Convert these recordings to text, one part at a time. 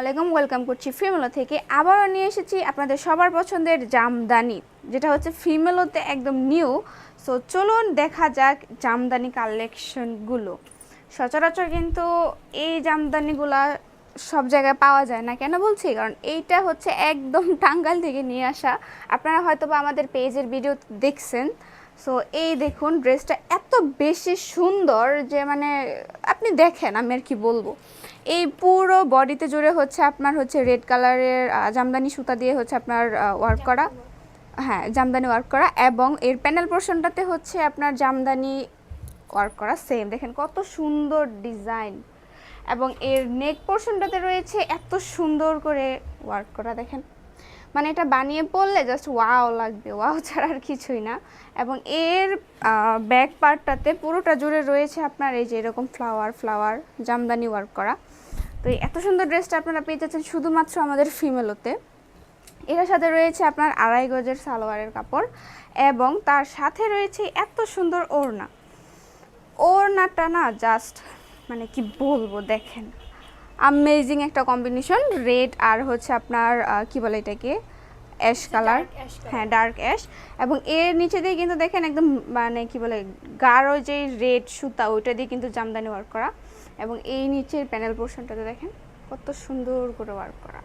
আলাইকুম, ওয়েলকাম করছি ফিমেলো থেকে। আবারও নিয়ে এসেছি আপনাদের সবার পছন্দের জামদানি, যেটা হচ্ছে ফিমেলোতে একদম নিউ। সো চলুন দেখা যাক জামদানি কালেকশনগুলো। সচরাচর কিন্তু এই জামদানিগুলা সব জায়গায় পাওয়া যায় না। কেন বলছি? কারণ এইটা হচ্ছে একদম টাঙ্গাইল থেকে নিয়ে আসা। আপনারা হয়তো বা আমাদের পেজের ভিডিও দেখছেন। সো এই দেখুন, ড্রেসটা এত বেশি সুন্দর যে মানে আপনি দেখেন, আমি আর কি বলবো। এই পুরো বডিতে জুড়ে হচ্ছে আপনার হচ্ছে রেড কালারের জামদানি সুতা দিয়ে হচ্ছে আপনার ওয়ার্ক করা। হ্যাঁ, জামদানি ওয়ার্ক করা, এবং এর প্যানেল পোর্শনটাতে হচ্ছে আপনার জামদানি ওয়ার্ক করা। সেম দেখেন কত সুন্দর ডিজাইন, এবং এর নেক পোর্শনটাতে রয়েছে এত সুন্দর করে ওয়ার্ক করা। দেখেন মানে এটা বানিয়ে পড়লে জাস্ট ওয়াও লাগবে, ওয়াও ছাড়া আর কিছুই না। এবং এর ব্যাক পার্টটাতে পুরোটা জুড়ে রয়েছে আপনার এই যে এরকম ফ্লাওয়ার ফ্লাওয়ার জামদানি ওয়ার্ক করা। তো এই এত সুন্দর ড্রেসটা আপনারা পেয়ে যাচ্ছেন শুধুমাত্র আমাদের ফিমেলোতে। এটার সাথে রয়েছে আপনার 2.5 গজের সালোয়ারের কাপড়, এবং তার সাথে রয়েছে এত সুন্দর ওড়না। ওড়নাটা না জাস্ট মানে কি বলবো, দেখেন আমেজিং একটা কম্বিনেশন। রেড আর হচ্ছে আপনার কি বলে এটাকে, অ্যাশ কালার। হ্যাঁ, ডার্ক অ্যাশ। এবং এর নিচে দিয়ে কিন্তু দেখেন একদম মানে কি বলে গাঢ় যে রেড সুতা, ওইটা দিয়ে কিন্তু জামদানি ওয়ার্ক করা। এবং এই নিচের প্যানেল পোর্শনটাতে দেখেন কত সুন্দর করে ওয়ার্ক করা।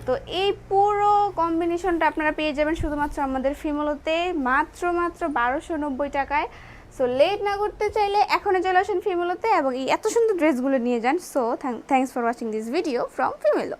তো এই পুরো কম্বিনেশনটা আপনারা পেয়ে যাবেন শুধুমাত্র আমাদের ফিমেলোতে, মাত্র 1290 টাকায়। সো লেট না করতে চাইলে এখনই চলে আসেন ফিমেলোতে এবং এই এত সুন্দর ড্রেসগুলো নিয়ে যান। So thanks for watching this video from ফিমেলো।